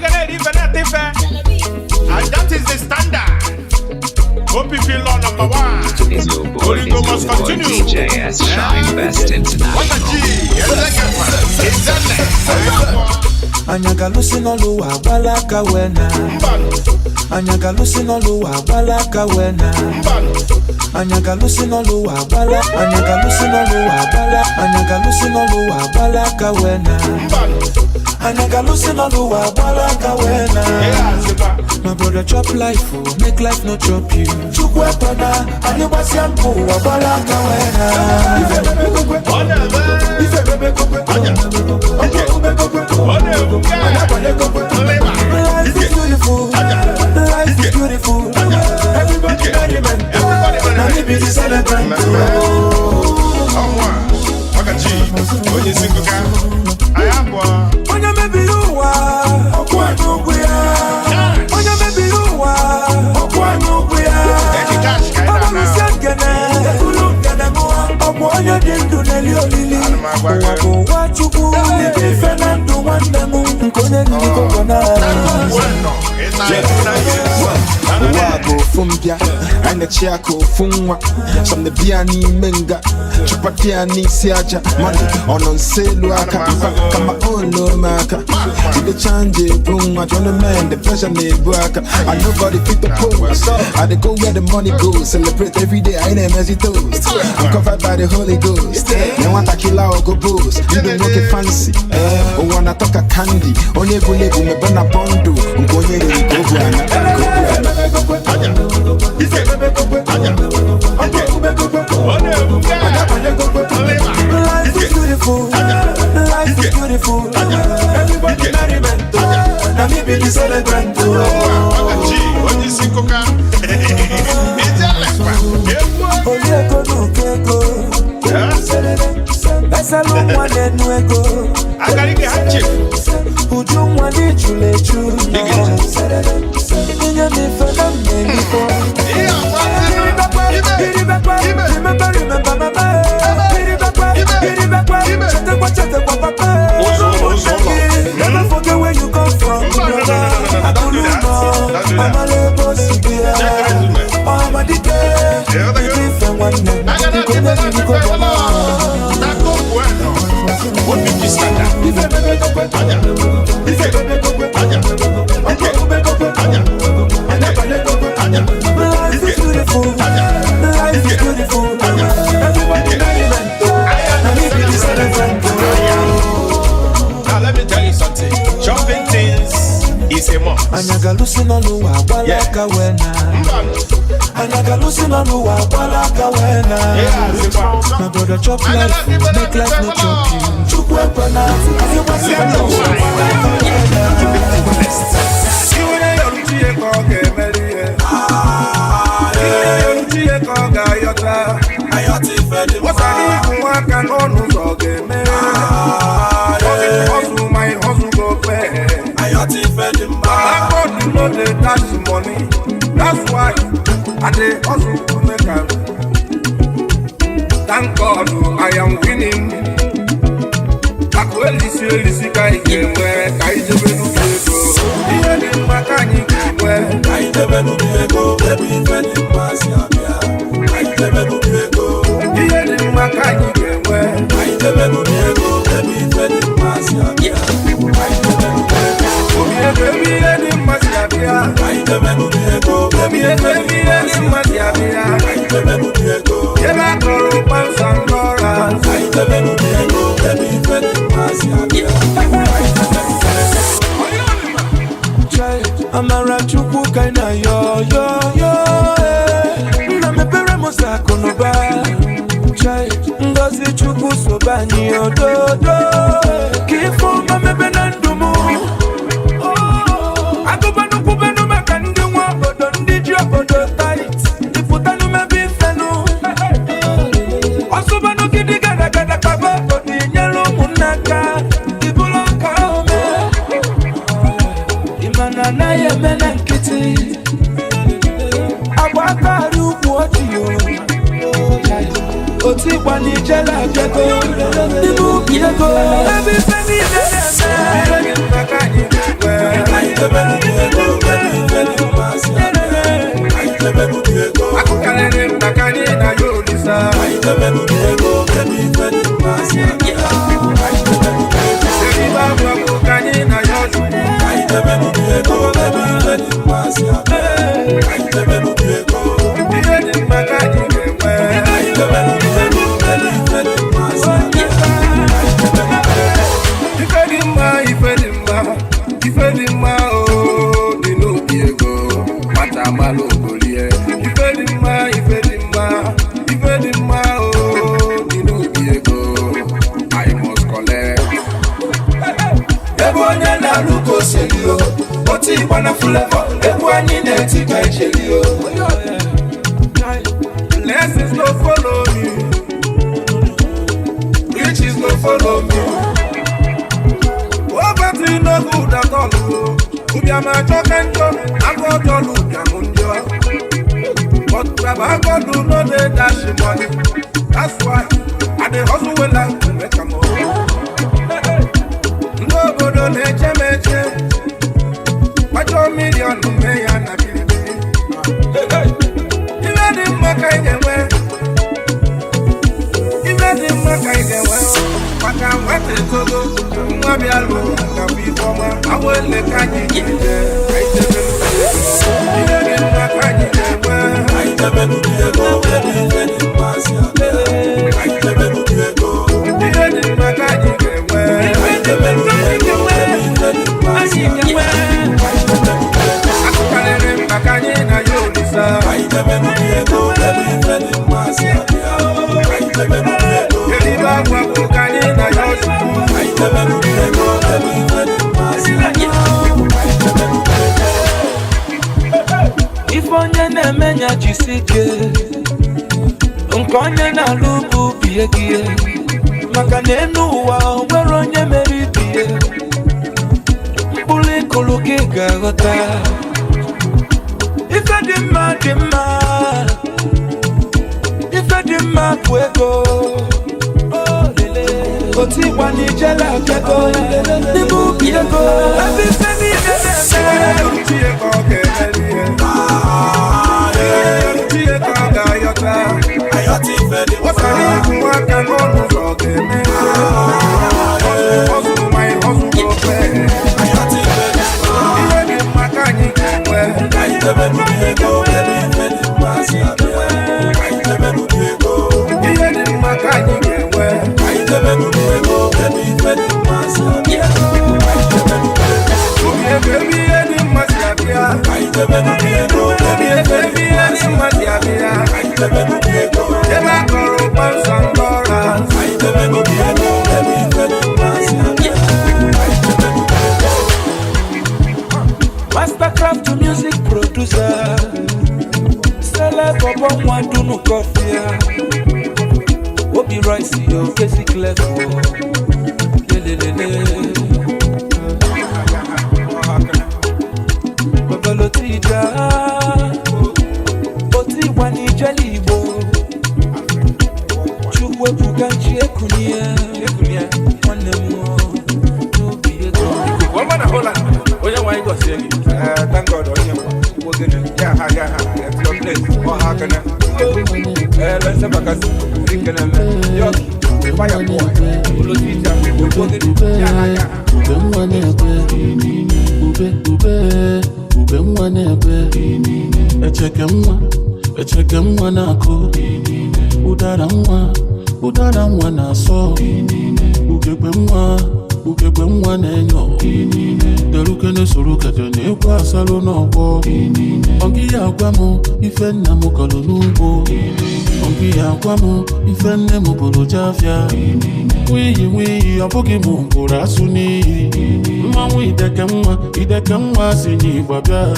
And that is the standard. Hope you feel on number one. Is your boy, DJ S Shine Best International. Anyagalusi no luwa balaka wena. Anyagalusi no luwa balaka wena. Anyagalusi no luwa bala. Anyagalusi no luwa bala. Anyagalusi no luwa balaka wena. Anyagalusi no luwa balaka wena. My brother chop life, oh, make life no chop you. Chukwepana, anibasi ampu wa balaka wena. Life is beautiful, life is beautiful. Everybody merriment, now me be the celebrant. Onye single guy, I am one. Onye maybe you are, okwa nukuya. Onye maybe you are, okwa nukuya. Oba musangene, ulungene mua. Okwa onye dindu nelio lili. Wako wachuku, libi fenandu wandemu. Nkone niliko kona. Wago fumbia, aina chiako fungwa. Samne biani menga, chupatiani siaja. Money on sale waka, kama olo maka. Tide change boom, I don't man the pressure me worker. I nobody fit the pose. I dey go where the money goes. Celebrate every day, I ain't messy toast. I'm covered by the Holy Ghost. They want a killer or go boost. You don't look it fancy. Oh, wanna talk a candy. Only bullet me burn a bondo. I'm going to go Life is beautiful, life is beautiful. Everybody merriment, now me be the celebrant. Onye single guy, Oyeko nukeko, esa lumwane nueko. Agarike hanche. Ujumwa ni chulechu. Ninye mifana mmeniko. Remember mama. Chate kwa papa. Never forget where you come from. Abuluno, amalebo sibia. Amadike, ife wanne. Nkone niko bama. Tako bueno. What did you stand up? Life is beautiful. Life is beautiful. Everybody merriment. Now me be the celebrant. Now let me tell you something. Shopping things is a must. Anyagalusi no luwa balaka wena. Anyagalusi no luwa balaka wena. My brother chop life, make life no chop you. Chukwepana, anibasi ampu wa balaka wena. Iwere yorujiye koge meriye. Iwere yorujiye koga yota. Ayoti fedi. Wasani kumwaka nonu koge mere. Hustle my hustle go pay. Ayoti fedi mba. Thank God you know they dash money. That's why I dey hustle to make am. Thank God I am winning. Elisi ka ikemwe ka ijebe n'ego. Ihe dị mma ka anyị ga-enwe ka ijebe n'ego. Ebe ife dị mma si abịa ka ijebe n'ego. Ihe dị mma ka anyị ga-enwe ka ijebe n'ego. Ebe ife dị mma si abịa ka ijebe n'ego. Obi ebe ihe dị mma si abịa ka ijebe n'ego. Ebe ihe dị mma si abịa ka ijebe n'ego. Ebe akọrọ kpansa ndọra ka ijebe n'ego. Ebe ife dị mma si abịa. Amara chukwu kaina yo na mepere mosa konoba chai ngozi chukwu sobani ododo kifo mamebe na ndumu agobanu kubenu maka ndi nwa obodo ndi ji obodo tight ifutanu mebi fenu osobanu kidi gada kaba obodo nyelu munaka ibulo ka ome imana na yemena nkiti agbakari ukwu otiyo oti kwani jela jeko ibu biego ebi feni dede luko selio. Oti wana Flavour, ebu anyi neti kai chelio. Blessings go follow me, riches go follow me. Poverty no good at all. Ubiama chokento, I'm going to look at Munjo. But Baba God do not dash money. That's why I dey hustle well and to make a more. No go do neche meche. Watch your million to me and a baby. You let him make I get well. You let him make I get well. Waka wete togo. Mwabi alo kapi foma. Awe le kanyi kije. You let him make I get well. I never knew you go. Baby, pass your day. I never knew you go. You let him make I get well. I never knew you go. Baby, pass your day. Akukalere makanye na yolisa. I never knew you go. Baby, pass your day. I never knew you go. Eliba kwa kukanye na yolisa. I never knew you go. Baby, pass your day. I never knew you go. Ifonye nemenya jisike Nkonye na lupu piekie Maka nenu wa nwere onye meribie Mbuli kuluki gagota Ife di mma Ife di mma kwego Oti wani jela kego Nibu piego Ebife ni nene Mastercraft music producer Celeb Bobo Mwadunu Kofia Obi Rice yo Kesi Clefo Lelelele Babalo Tija Oti wani jeli Igbo Chukwe Puganchi Ekunia Mwane mo Nubi Ego Wamana Holland. Oya wa go say it. Thank God on you. Wo gene. Ya ha at your place. Wa ha kana. Let's have a gas. Rikana me. Yo. Fire boy. Ulo tija. Wo gene. Ya ha. Ube mwane be. Echeke mwa nako. Udara mwa na so. Ukekwe mwa nenyo Derukene surukete n'ekwe asalo n'ọgbọ Ongi ya agwa mụ ife nna mụ kọlụ n'ugbo Ongi ya agwa mụ ife nne mụ bụrụ jafia Nwiyi ọ bụghị mụ mkpụrụ asụ n'iyi Mmanwụ ideke nwa si n'Igbo bịa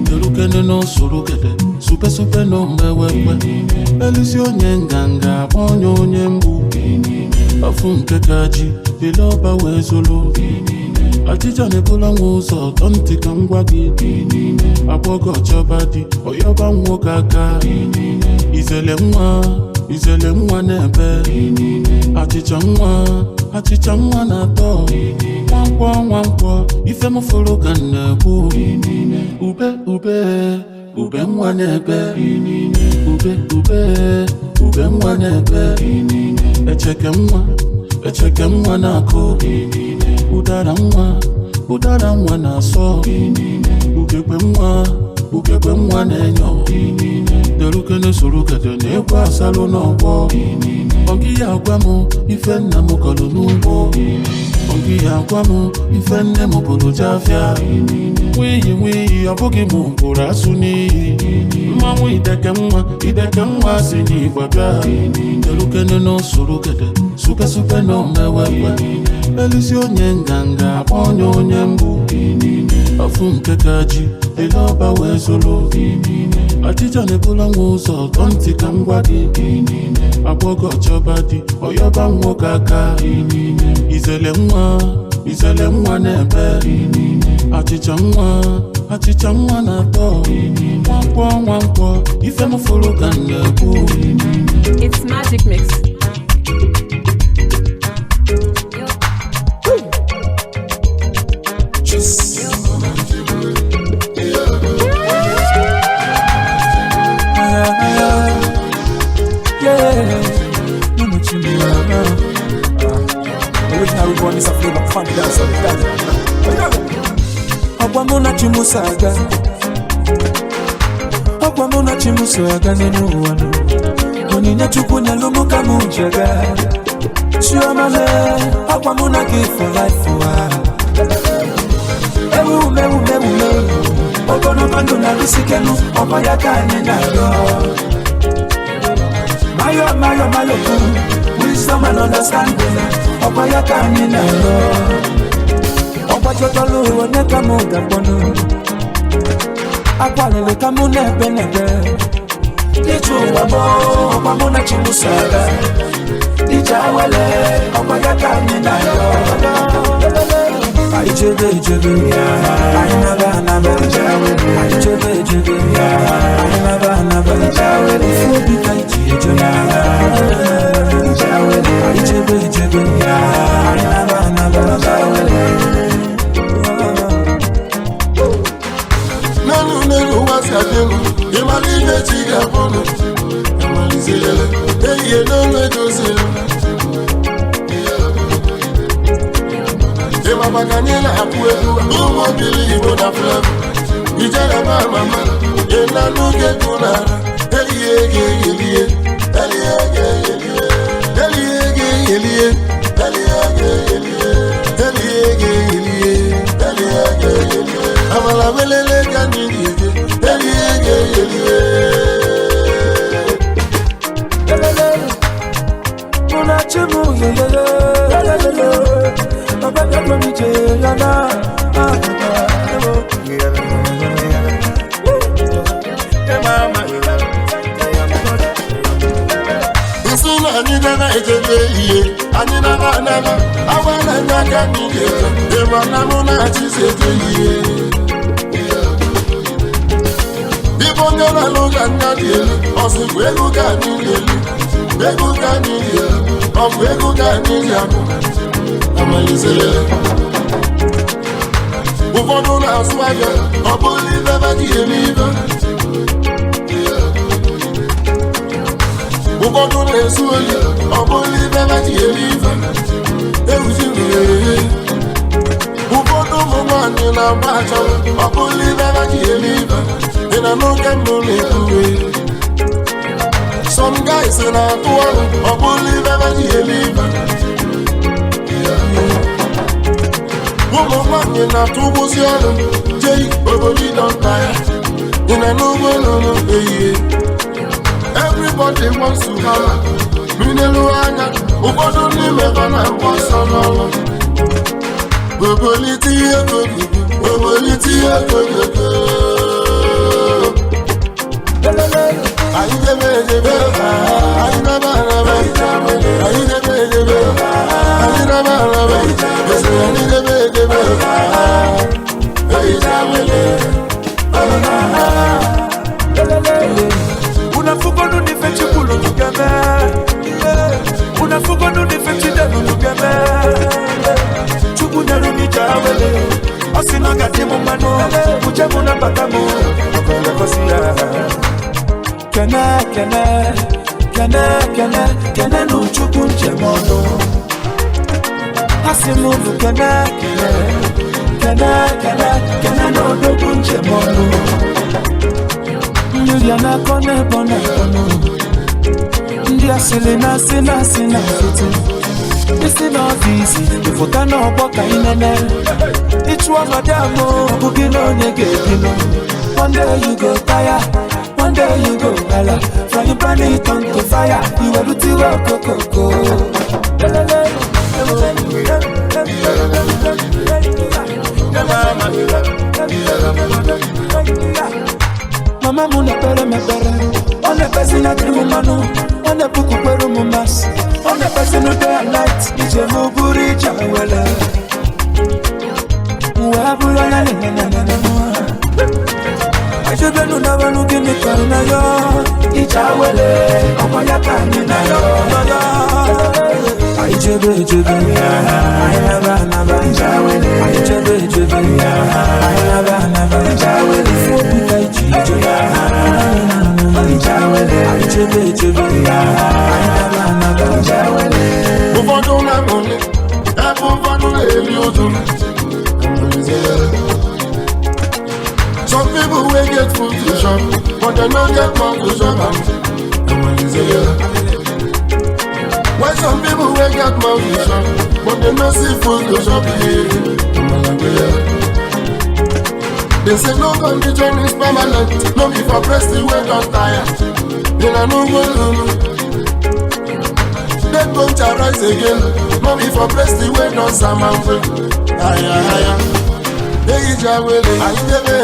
Derukene n'osurukete supe n'omewekwe Elisi onye nganga akpọ onye mgbu Afu nke kaji ile ọba wee zolo Achịcha na-ebula nwa ụzọ tọ ntị ka m gwa gị Agbọgọ chọba di ọyọba nwoke aka Izele nwa na-ebe Achịcha nwa na-atọ Nwankwọ ife m fụrụ ka m na-ekwu Ube nwa na-ebe Ube nwa na-ebe Echeke nwa na-akụ Udara nwa na-asọ Ukekwe nwa na-enyo Derukene surukete n'ekwe asalụ n'ọgbọ Ongi ya agwa mụ ife nna mụ kọlụ n'ugbo Ongi ya agwa mụ ife nne mụ bụrụ jafia Nwiyi ọ bụghị mụ mkpụrụ asụ n'iyi Mmanwụ ideke nwa si n'Igbo bịa Derukene n'osurukete supe n'omewekwe Elisi onye nganga akpọ onye mgbu efu nke kaji ele ọba wee zolo achịcha na-ebula nwa ụzọ ọtọ ntị ka m gwa gị agbọghọ chọba dị ọyọba nwoke aka izele nwa na-ebe achịcha nwa na-atọ nwankwọ ife m fụrụ ka m na-ekwu. It's Magic Mix. Original one is a Flavour fun dance. Okwamuna chimusaga nenu wano Oninya chukunya lumuka mujaga Chiomale Okwamuna give for life Ewu Ogono bandu na risikenu Opayaka nyenalo Mayo wisdom and understanding Opayaka nyenalo Opachotolu oneka muga bono Akwalele kamune benebe Nichu wabo Opamuna chimusaga Ijawele Opayaka nyenalo Aichebe Ainaba Aichebe Ainaba Fubi kaiti ejona Aichebe Ainaba Nanu wasademu Imali nechiga bono Imali zilele Eye nonwe dozele Bakanyela apuedu umo bili Igbo na Flavour Ijele mama Ena nuge kunara Eliege Amala welele kanije Eliege Munachimu yelele Babaka kwamije yana Nsuna anidana ejebe iye Anidana anama Awana nyaka nije Ema namuna achizete iye Ibo nyana luga nyadiyelu Osikwe luga niyelu Egu ka niyelu Ofu egu ka niyamu Amalizelele Ụfọdụ na-asụ ahịa ọ bụrụ ibe baji eme ibe ụfọdụ na-esu oyi ọ bụrụ ibe baji eme ibe ewuzi mmiri ụfọdụ ụmụ nwaanyị na-agba achọrọ ọ bụrụ ibe baji eme ibe dị na n'oge mbụ na-ekwuwe some guys na-atụ ọrụ ọ bụrụ ibe baji eme ibe ụmụ nwaanyị na-atụgbuzi ọrụ jei obodo dọnta ya dị na n'ugbo n'ụlọ ehihie everybody wants to have minelu anya ụfọdụ n'ime ha na-agba ọsọ n'ọrụ obolite ihe kogogo anyị debe edebe anyị naba araba anyị debe edebe anyị naba araba esi anyị debe edebe Unafugonu nife chikulu nugeme Unafugonu nife chidenu nugeme Chukunyaru ni jawele Osina gati mumano Ujemu na batamu Okole kosia Kene nuchukwu nchemono Asimulu kene n'odogwu nchemono Mmiri anakọ n'ebo Ndị asịrị na-asị na fiti Isi n'ọfisi ịfụta n'ọgbọ ka inene Ịchụọ madamụ ọbụghị na onye ga-ebinu One day you go tire One day you go gala From you burn it on to fire You will do koko Mama muna pere me pere. On the person that dream manu. On the book where mumas. On the person who day and night. Ije muguri chawele. Uabula na na na na. Aje benu na banu kini kana yo. Ichawele. Omo ya kani na yo. Aje be. Ayaba ichawele. Aje be. Ayaba ichawele. Some people will get food to shop, but they don't get mouth to shop. Why some people will get mouth to shop, but they don't see food to shop. They say no condition is permanent. No be for press the way don't tire. Then I know go. They don't rise again. No be for press the way don't surmount. Higher. They eat your way. I never.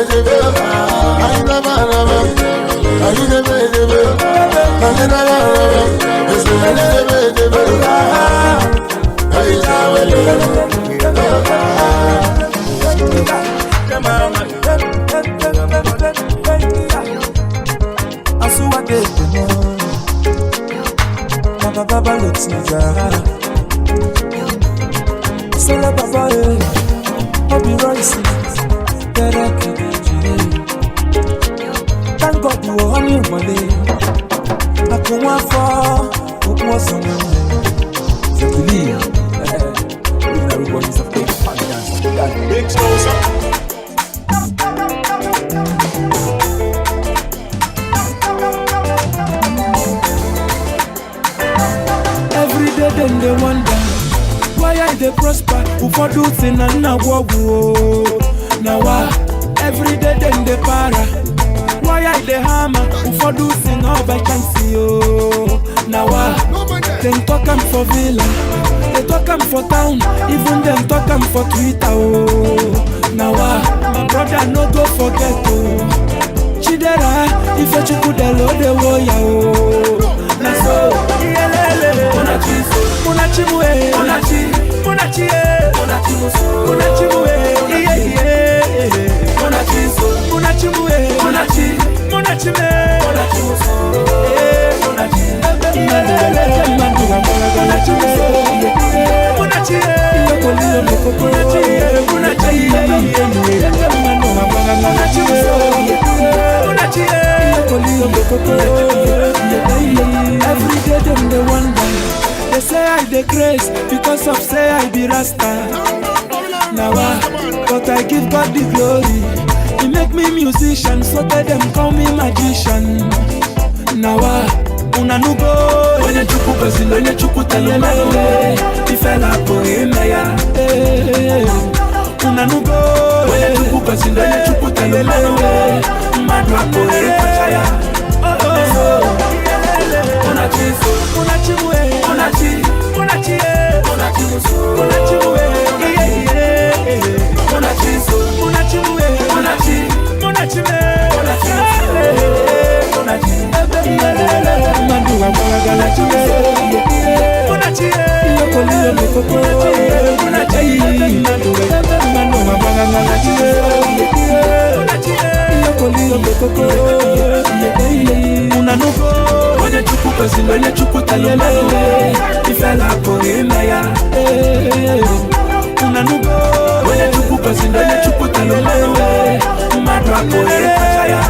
Baba looks nigga. Sela baba Obi Royce. Thank God you are on your money. I come on for was on the believe. Everybody's a big fan dance. Big then they wonder why I they prosper. Who for do thing and now walk. Now every day then they para. Why I they hammer? Who for do thing all by chance? Now them talk 'em for villa, they talk 'em for town, even them talk 'em for Twitter. Now my brother no go forget. Chidera if you could load the warrior. Now so Monachimwe, every day them they wonder. They say I dey grace because of say I be Rasta. Now but I give God the glory. He make me musician, so tell them call me magician. Now una nugo when you chuku bezilo when you chuku telele. Ifela poeme ya. Una nugo when you chuku bezilo when you chuku telele. Madwa poeme ya. When you chuku person, when you chuku talele, ifela poeme ya. Una nugo, when you chuku person, when you chuku talele, madwa poeme ya.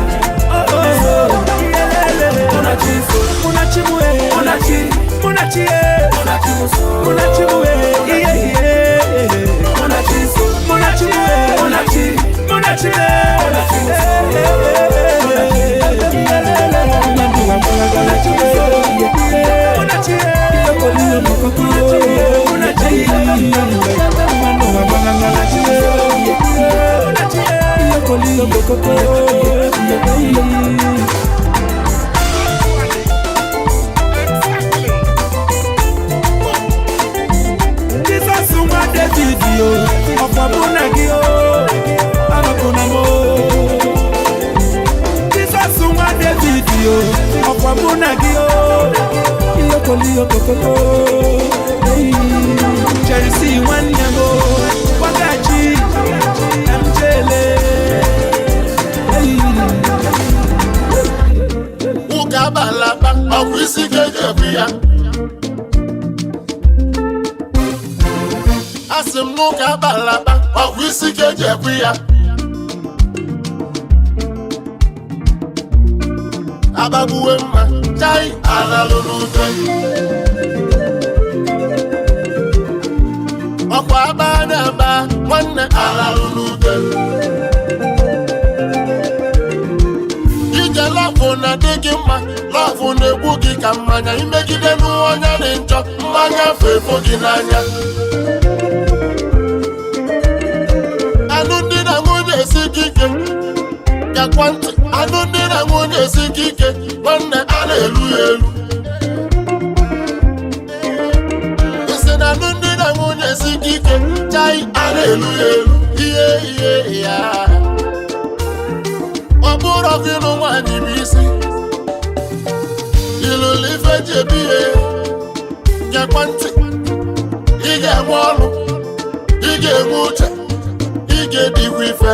Jesus, ọkụ isi ga-eji ebu ya. Asị m n'ụka abalaba ọkụ isi ga-eji ebu ya. Abagbuwe mma chai alalụ n'ute. Ọkwa aba na-aba nwanne alalụ n'ute. Ije lọfụ na-adị gị mma, lọfụ na-egbu gị ka mmanya. Imegide n'ọnya dị njọ, mmanya fefo gị n'anya. Anụ ndị na nwunye esi gị ike gakwa ntị. Anụ ndị na nwunye esi gị ike nwanne a na-elu ya elu. Isi na anụ ndị na nwunye esi gị ike chai a na-elu ya elu. Ihe ya ọ bụrụ ọkụ ịlụ nwaanyị bụ isi. Ịlụlụ ife ji ebi ihe gekwa ntị. Ị ga-enwe ọrụ, ị ga-enwe uche, ị ga-edikwa ife.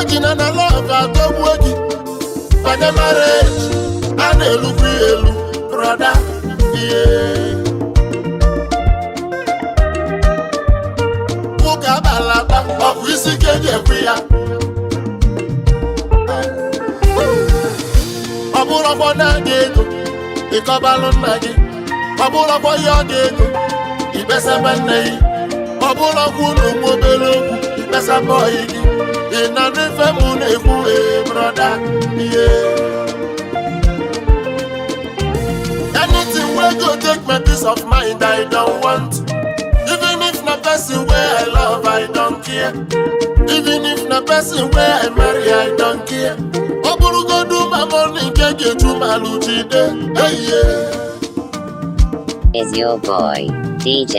Ejina na lọv atọgbuo gị banye marriage, a na-elukwa ya elu brọda. Ihe ụka abalaba ọkụ isi ga-eji ekwe ya. Ọ bụrụkwa na gị ego ịkọbalụ nna gị. Ọ bụrụkwa ihe ọ ga-ego ikpesaba nne gị. Ọ bụrụkwa ụlọ nwa obere okwu ikpesaba ọyị gị. Ị na n'ife mụ na-ekwu brọda. Ihe anything wey go take my peace of mind I don't want. Even if na person wey I love I don't care. Even if na person wey I marry I don't care. Ọ bụrụgodu ma money nke ga-eju ma lụjide. Is your boy DJ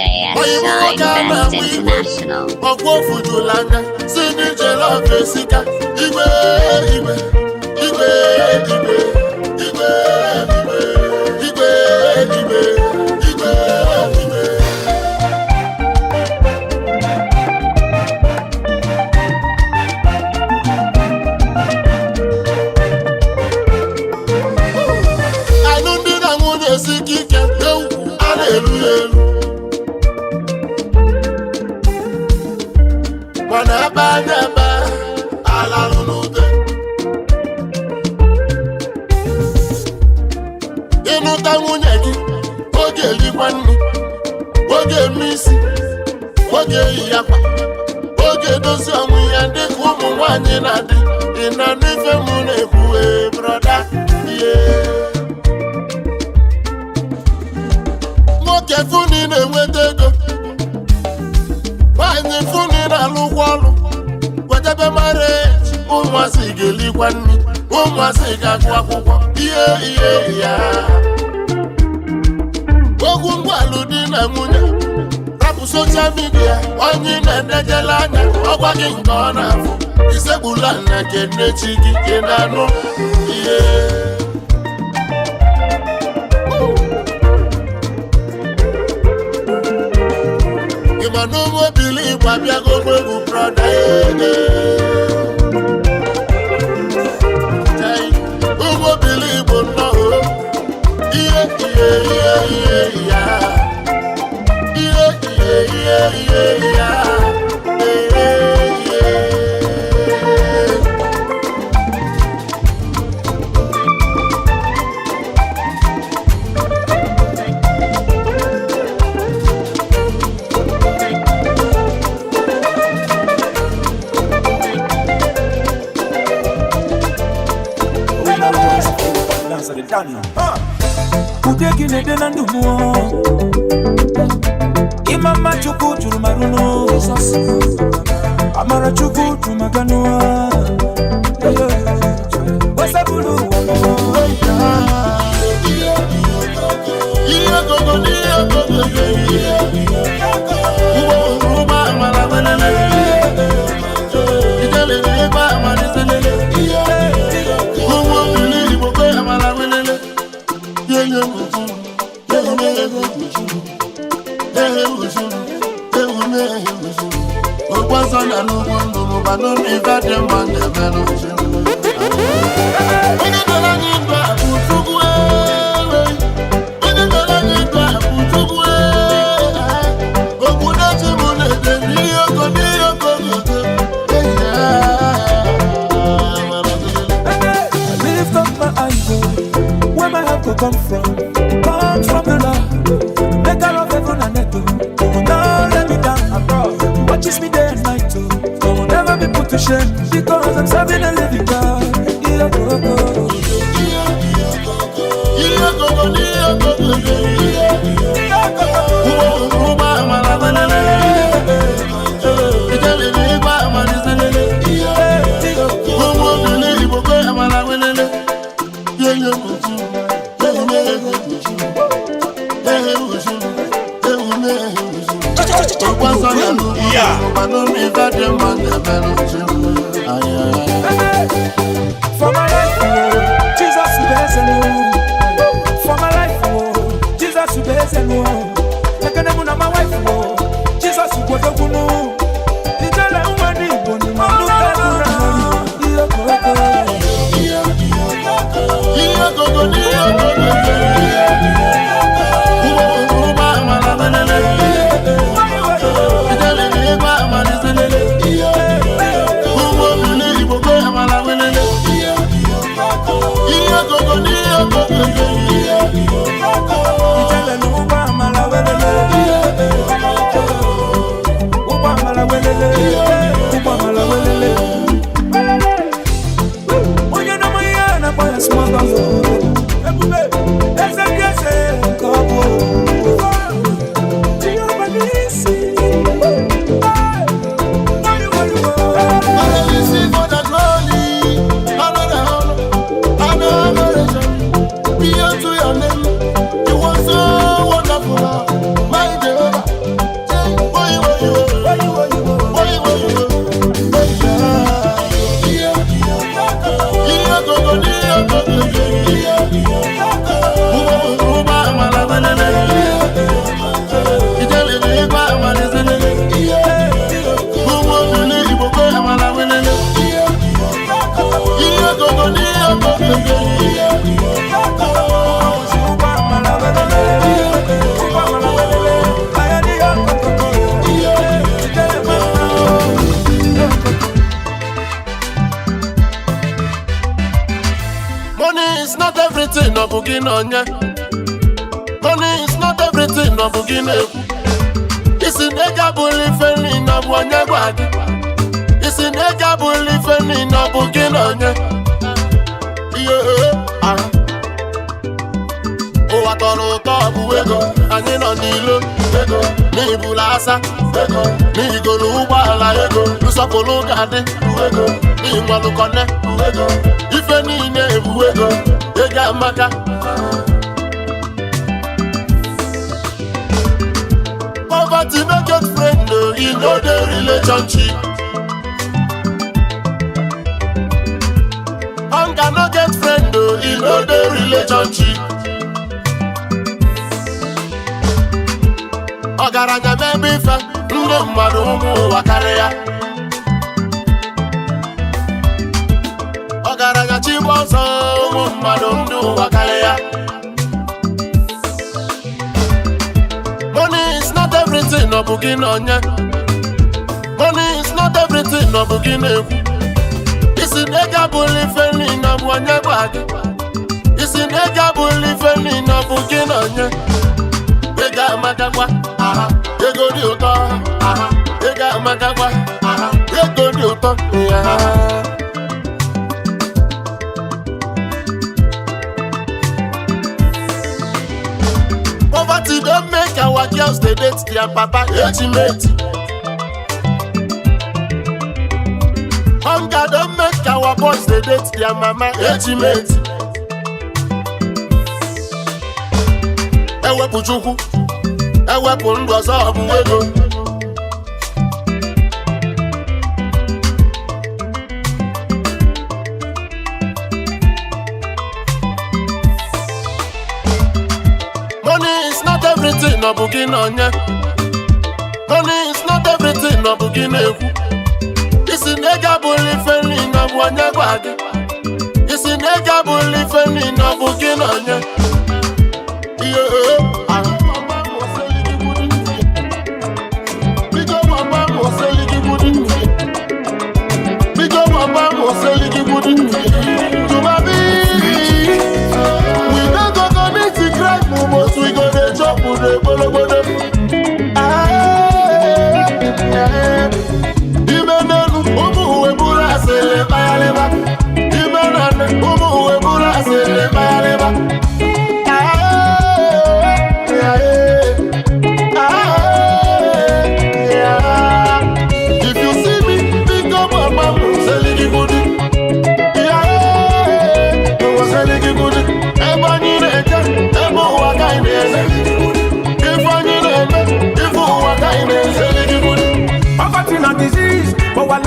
Shine Best International. Ọkwa ofujula anya si n'ije lọf esika. Igwe igwe igwe igwe igwe igwe igwe igwe igwe igwe. Anụ ndị na nwunye esi ike ewu a na-elu ya elu. Mana ebe a na-ebe alalụ n'ute. Ịnụta nwunye gị oge elikwa nri, oge eme isi, oge eyi akwa, oge edozi ọnwụ ya dịka ụmụ nwaanyị na-adị. Ị na n'ife mụ na-ekwu brọda. Ihe nwoke funi na-enweta ego, nwaanyị funi na-alụkwa ọrụ. Wetebe marriage, ụmụasị ga-elikwa nri, ụmụasị ga-agụ akwụkwọ. Ihe ya ogwu ngwalụ di na nwunye. Rapụ soshal midia onye na-edejela anya ọgwa gị nke ọ na-afụ. Isegbula na kenechi gị ị na-anụ. Ihe ịma na ụmụ obili Igbo abịago egwu brọda. Ụmụ obili Igbo nnọọ. Ihe ya ihe ya. Udegi nede na ndumu Imama chuku juru maruno Amara chuku jumaganua Wasabulu Onye dọla n'igwe abụ Chukwu ashamed because I'm serving a living God. For my life, Jesus bears and for my life, Jesus bears and I can never know my wife, Jesus who got the one. It's a long Money is not everything, no bugine. It's in a gabuli feni no buanya gwadi. It's in a gabuli feni no bugine. Yeah, oh, I thought top ego, and you know Nilo, ego, ni bulasa, ego, ni goluba la ego, Lusapolo gade, ego, ni walukone, ego, if any name, ego, ega maka. Poverty no get friend, no, you know the relationship. Hunger no get friend, no, you know the relationship. Ogaranya maybe fa, ndo mmadu umu wakaria. Ogaranya chiboso, umu mmadu ndu wakaria. Money is not everything, no bugin onye. Money is not everything, no bugin eku. Isi nega buli feni, no buanye gwagi. Isi nega buli feni, no bugin onye. Ega magagwa, aha, ego di uto, aha, ega magagwa, aha, ego di uto, yeah. Poverty don't make our girls they date their papa ultimate. Hunger don't make our boys they date their mama ultimate. Ewe puchuku, ewe pundu asabu ego. Money is not everything, no bugin onye. Money is not everything, no bugin eku. Isi nega buli feni, no buanye gwagi. Isi nega buli feni, no bugin onye. Yeah, we go to chop with the bolo. Imenu, umu, we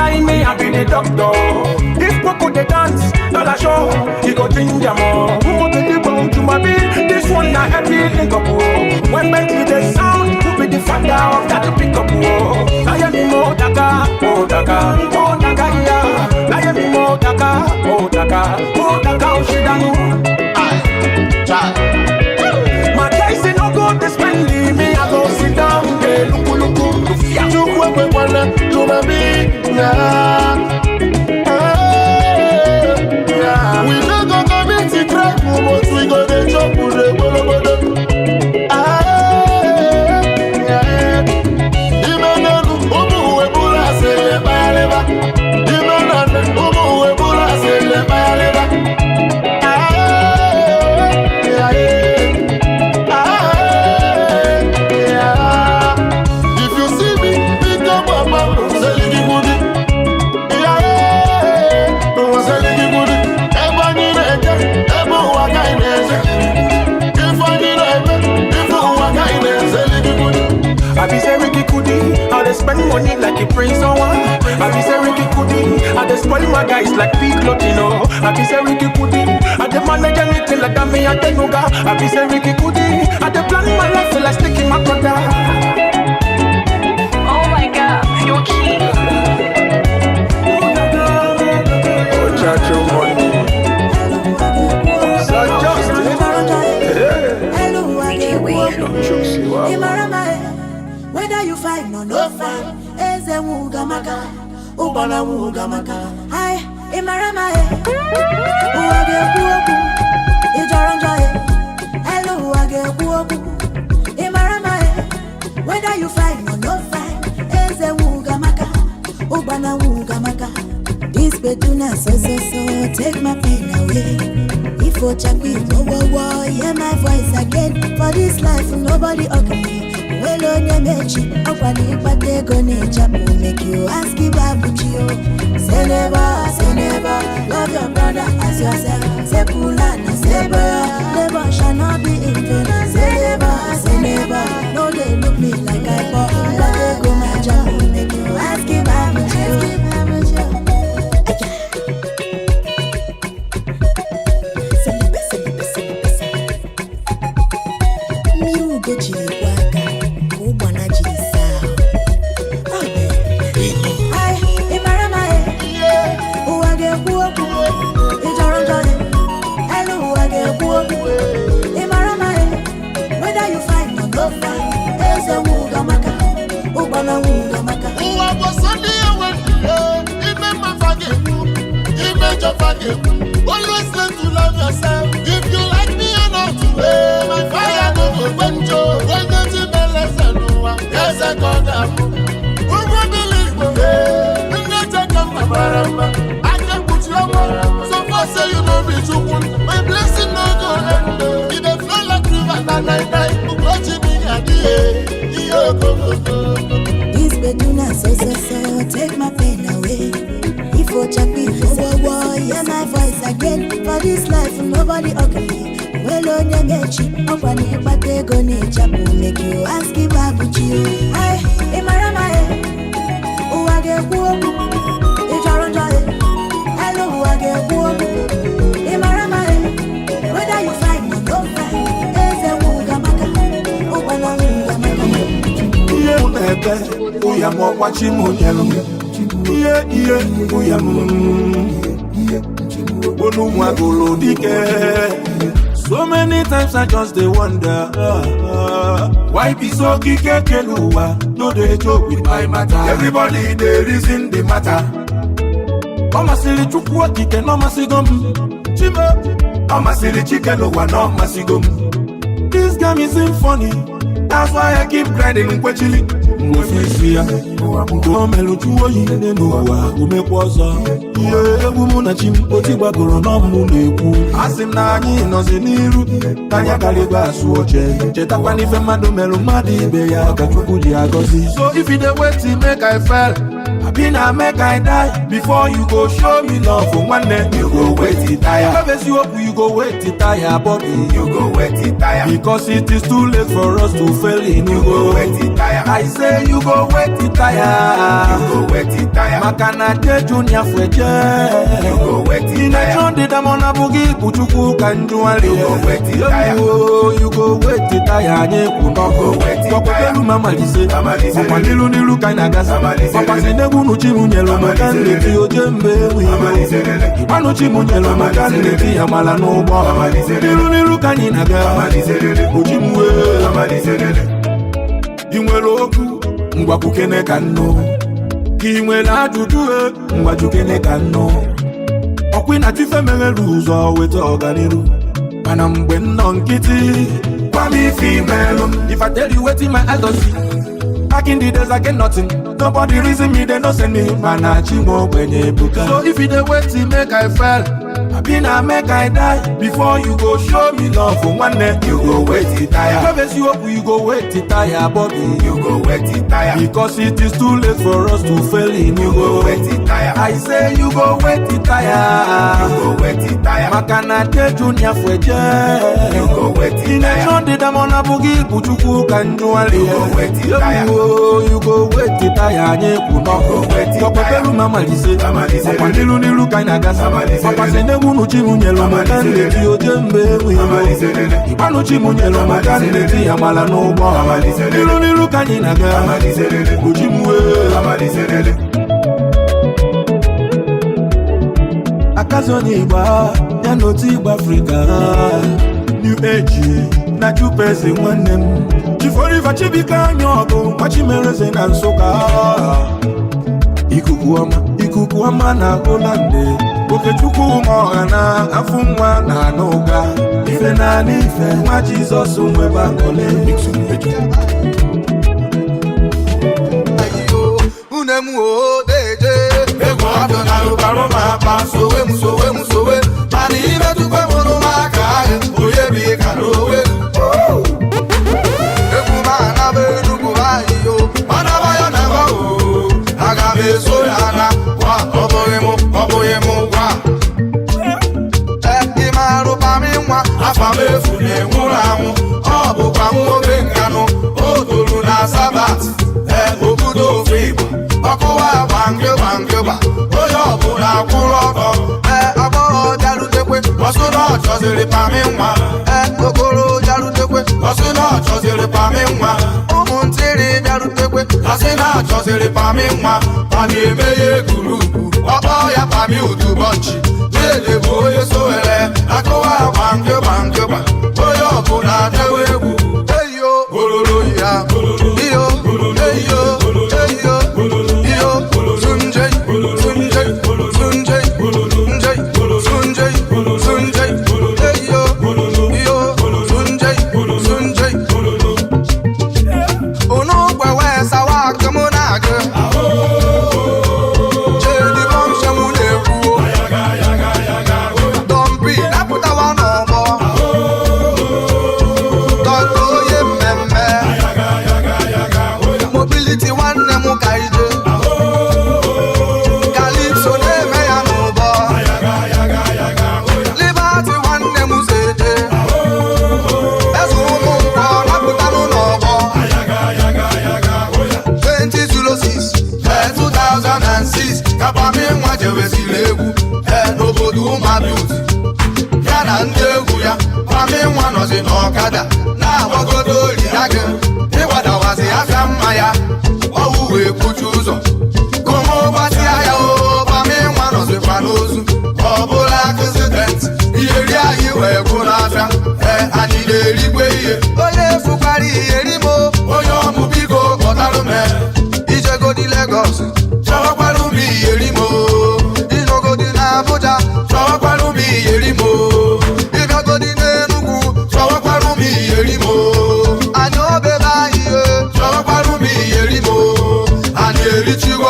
line me, I be the doctor. If Poco they dance, not a show, he go ginger more. Who go to the bone to my beat? This one not heavy link up. When Bentley the sound, who be the father of that pick up? I am in more Daka, oh Daka, oh Daka, yeah. I am in more Daka, oh Daka, oh Daka, oh Shidanu. My guys ain't no good to spend me, I go sit down, hey, look. You work with one, you my big, yeah. We don't go commit the crime, but we go the job with the bolo. I be say Ricky Kudi, I dey spend money like a prince on one. I be say Ricky Kudi, I dey spoil my guys like big Lotino. I be say Ricky Kudi, I dey manage anything like that me I dey nuga. I be say Ricky Kudi, I dey plan my life till I stick in my brother. Oh my God, you're king. Oh, chacho money. So just whether you find or no find, eze wuga maka, ubana wuga maka. Hi, imarama uwage kuoku, ijaranja hello uwage kuoku, imarama whether you find or no find, eze wuga maka, ubana wuga maka. This beduna so take my pain away. If you check me, whoa, hear my voice again. For this life, nobody okay. Well, on your mechi, I'm funny, but they gonna jump will make you ask you about you. Say never, love your brother as yourself. Say pulana, say brother, never shall not be in vain. Say never, no they look me like I bought, but they go my jump will make you ask you about you. Always learn to love yourself. If you like me or not, my fire no go quench. When the chimneys are no, yes I got them. Who will believe me? When they take up my baramba, I can put you on. So far say you know me too good. My blessing no go end. It dey flow like river na night. Watching me at the This beduna so take my pain away. If you check me, whoa, hear my voice again. For this life, nobody ugly. Well, on your mechi, I'm funny, but they gonna jump will make you ask you about you. Hi, imarama uwage kuoku, ijaranja hello uwage kuoku, imarama whether you find or no find, eze wuga maka, ubana wuga maka. Yeah, baby, we are more watching Munyalo. Yeah, we are so many times I just they wonder why be so kikekelua. No they joke with my matter. Everybody they reason the matter. Mama silly chukua kike no masigum. Chima Mama silly chikelua no masigum. This game isn't funny. That's why I keep grinding in Kwechili. Mwefisia Mwemelu chuo yine noa Umekwaza Ye muna chimpoti bagoro na mmuneku Asim na anyi nozi niru Kanya kaligwa suoche Cheta kwa nife madu melu madi Ibe ya kachuku di agozi. So if you dey wait to make I fail, I been a make I die before you go show me love. For one day you go wait it tire. Always you hope you go wait it tire, Bobby. You go wait it tire. Because it is too late for us to fail in. You go wait it tire. I say you go wait it tire. You go wait it tire. Makana de junior fweje. You go wait it tire. In a John de damona bugi puchuku kanjuali. You go wait it tire. You go wait it tire. You go wait it tire. Mama lise. Papa nilu kaina gasa. Papa senebu nuchi munyelo makani leti ojembe wiyo. Ipa nuchi munyelo makani leti amala nobo. Nilu kanyi naga. Ojimuwe. Inwele oku ngwa kukene kano. Inwele ajujue ngwa jukene kano. Okwi na tife meweru uzo wete oganiru. Mana mgbe nnọ nkiti kwa mi female. If I tell you wetin my eyes don't see, back in the days I get nothing. Nobody reason me, they no send me. Mana chimo benye buka. So if you dey wait to make I fail, I been a make I die before you go show me love. For one day you go wait it tire. Always you hope you go wait it tire, Bobby. You go wait it tire. Because it is too late for us to fail in. You go wait it tire. I say you go wait it tire. You go wait it tire. Makana de junior fweje. You go wait it tire. In a John de damona bugi puchuku kanjuali. You go wait it tire. You go wait it tire. You go wait it tire. Papa mama lise. Papa nilu kaina gasa. Papa senebu nuchi munyelo makani leti ojembe wiyo. Ipa nuchi munyelo makani leti amala nobo. Nilu kanyi naga. Ojimuwe. Akazoni igba ya noti igba Africa. New age na chupezi nwanem. Chiforiva chibika nyogo machimereze na nsoka. Ikuku ama na Holande. Okechukwu mohana afumwa na noga. Ife na nife nwa Jesus mweba kole. Unemu o deje. Ego ato na lubaro mapa. Sowe. Mani ime tukwe mono makaye. Oye bi karowe. Egu mana be nuku ayo. Mana bayo na go. Agabe soyana. Wa oboyemu wa. Imaru paminwa. Afamefu ne nguramu. Obu kwa mwobe ngano. Otolu na sabat. Obudo fibu. Okuwa bangyeba. Oyo buna kuroko. Agoro jalutekwe. Wasuno chozili paminwa. Okoro jalutekwe. Wasuno chozili paminwa. Umuntiri jalutekwe. Asina chozili paminwa. Pani emeye gurupu. Opo ya pami utubochi. Jede boye soele. Akuwa bangyeba. Oyo buna tewebu. Eyo. Gololo ya. Iyo. Eyo. N'ọkada na-agbagodo oriagị ịgbadawazi afịa mma ya ọwụ wee kwuchi ụzọ komo gbatịa ya ụbami nwa nọzikwa n'ozu ọ bụla aksidenti iyeri anyị wee gwụ n'afịa anyị na-erikwe ihe onye fụkwara iyeri mo onye ọmụ biko kpọtarụ m ijegodi Lagos chọwakwara m iyeri mo inogodi na Abuja chọwakwara m iyeri mo ịbịagodi n'Enugu chọwakwara m iyeri mo anyị obebe anyị chọwakwara m iyeri mo anyị erichigo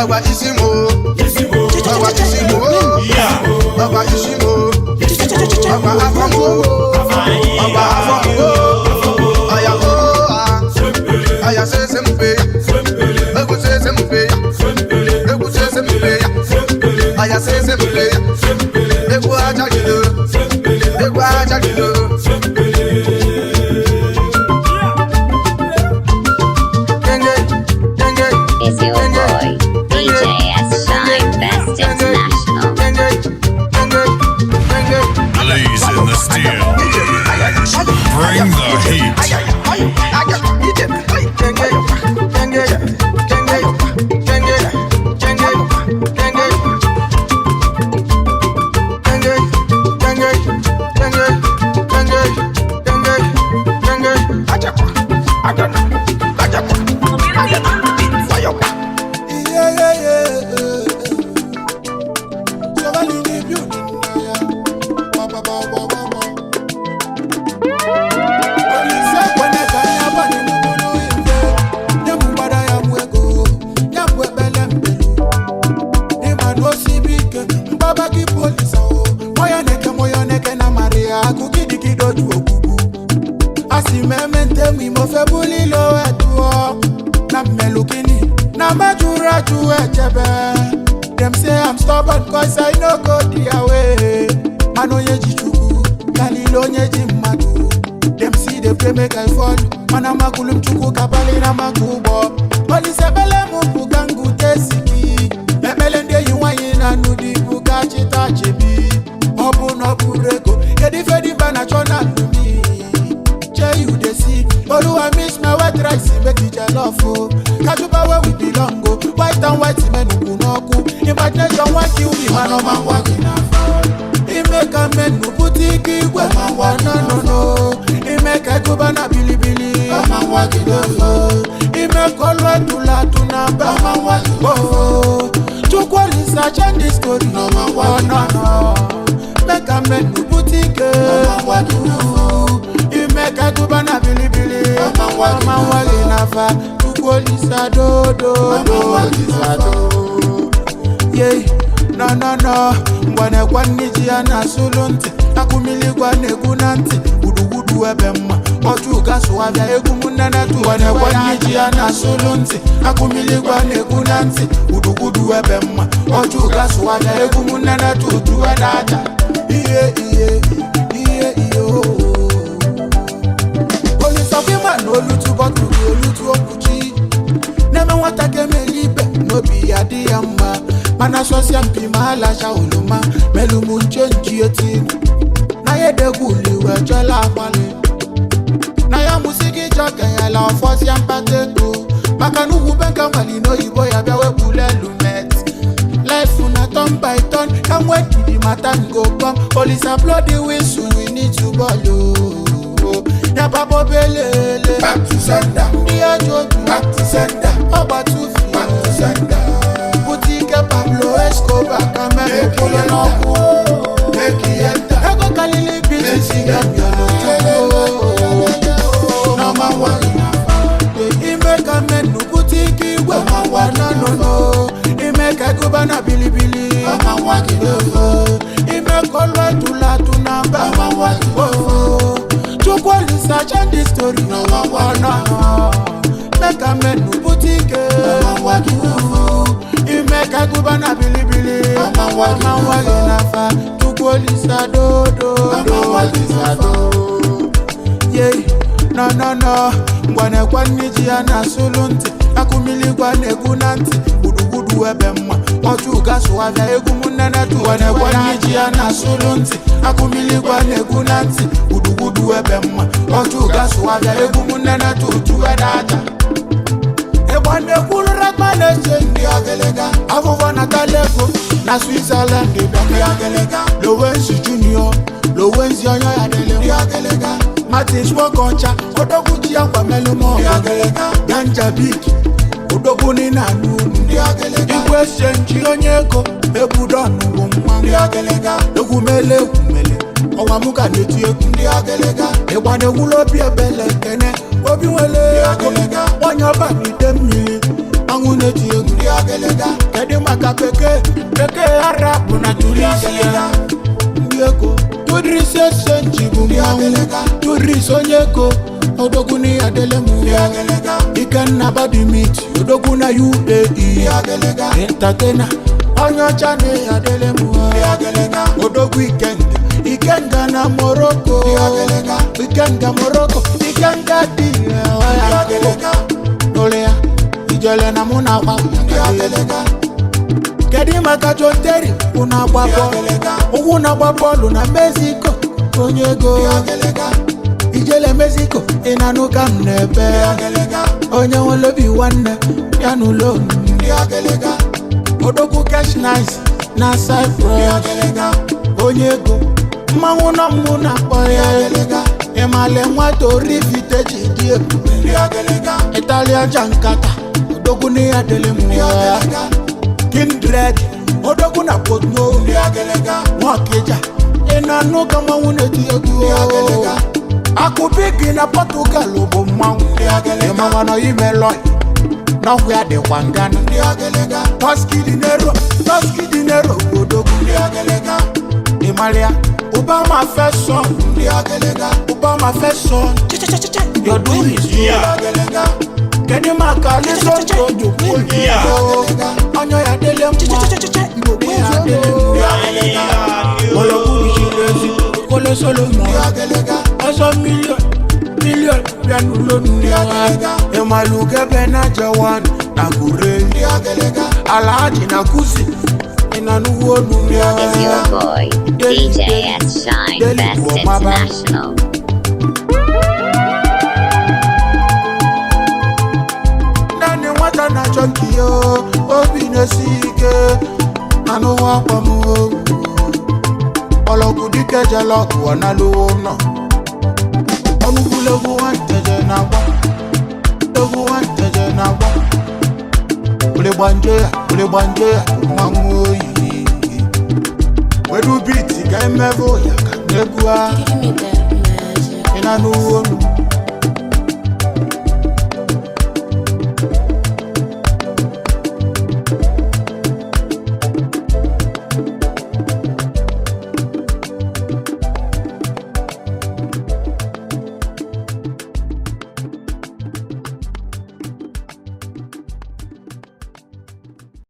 Waga Isimo, Waga Isimo, Waga Isimo, Waga Afango, Waga Afango, Aya Aya say sempe, Ego say sempe, Ego say sempe, Aya say sempe, Ego aja gido, Ego aja gido. Is your boy, DJ S. Shine Best International. Blazing the steel. Bring the heat. Them say I'm stubborn cause I no go the way. Mano yeji chuku, kalilo nyeji madu. Them see the play make I fall. Mana makulum chuku kabali na makubo. Oli sebele mupu gangu tesiki. Emelende yuwayi na nudi buka chita chebi. Obu no bureko, yedi fedi bana chona lumi. Che you dey see, Olu I miss my white rice make it jollof. Kajuba where we belong go. White and white men who no cool. Imagination want kill me, man of man walking out. He make a man who put it where man want no. He make a go bana billy, man walking over. He make all right to la to number, man walking over. To quality search and this story, no man want no. Make a man who put it man walking over. He make a go bana billy, man walking over. Polisa do. Yeah, no. Mwana kwa niji ana sulunti. Akumili kwa negunanti. Udu ebema. Otu gasu wavya egumunana tu. Mwana kwa niji ana sulunti. Akumili kwa negunanti. Udu ebema. Otu gasu wavya egumunana tu. Tuwa data. Iye. Polisa fima no lutu botu. Lutu okuchi. Neme watake melipe. No be adiyamba. Mana sosia mpima la shauluma melumu nchenji eti na yede guli wejola pale na ya musiki joke ya la fosia mpateto makanu hubenka malino ibo ya bewe bule lumet life una turn by turn can wait to the matter go come police applaud the whistle we need to follow ya babo belele back to sender dia joju back to sender oba to back to sender Pablo Escobar, Camero Polo Noku, Becky Enta, Ego Kalili Busy, Number one, he make a man who put it where my one no. He make a Gubana Billy, my walking over. He make all right to la to number, my walking over. To quality search and this story, number one no. Make a man who put it my walking over. Make a gubana billy, mama wagina fa to polisa do. Yeah, no. Mwana kwa niji ana sulunti. Akumili kwa negunanti. Udu ebema. Otu gasu wavya egumunana tu. Mwana kwa niji ana sulunti. Akumili kwa negunanti. Udu ebema. Otu gasu wavya egumunana tu. Tuwe data. Ebwane kulura kwalese ndi agelega Avuva na Talego na Switzerland ndi agelega Lowenzi Junior, Lowenzi Onyo ya dele ndi agelega Martins Mokoncha, Odoguchi ya kwa melumo ndi agelega Ganja Biki, Odogu ni nanu ndi agelega Igwe Senchi Onyeko, Ebudonu Wumwa ndi agelega Egumele Owamuka neti eku ndi agelega Ebwane ulobi ebele kene Obi wele ndi agelega Wanyoba ni demili Angu neti eku ndi agelega Maka peke Arabu na Tunisia Ndieko Tudrise senjibu mwangu Tudrise onyeko Odoguni adelemu Ikan body meat Odoguna UAE Entertainer Onyo chane adelemu Odogu Ikenga na Morocco Ikenga Morocco Ikenga Nolea Ijele na muna wa Kedi maka jonteri Una bapolu na Mexico Onyego Ijele Mexico Inanuka mnebe Onye wolobi wane Yanulo Odogu cash nice Na Cyprus Onyego Manguna muna Oye Emale mwato rifite jidie Italian jankata Odogu ni adelemu Kindred Odogu na potno Mwakeja Enano kama uneti yogu Akubigi na Portugal Obo mwangu Emangano imeloi Na wea de wangana Toski dinero Odogu Emalia Obama first son Obama first son You're doing it Kedi maka listen to you Onyo ya dele mwa Ibobe ya dele mwa Ologu ishilezi Kole solo mwa Oso million Bianulonu Emaluge bena jawan Nagure Alhaji na kusi Inanuwonu Is your boy DJ S Shine Best International. Na chunky yo, obi no sike, anu wapa mu. Ologu dike jaloku wanalu no. Onu kulogu wanteje na wa, logu wanteje na wa. Ule banje, mamu yi. Wedu biti ka emevo ya ka negua. Inanu onu.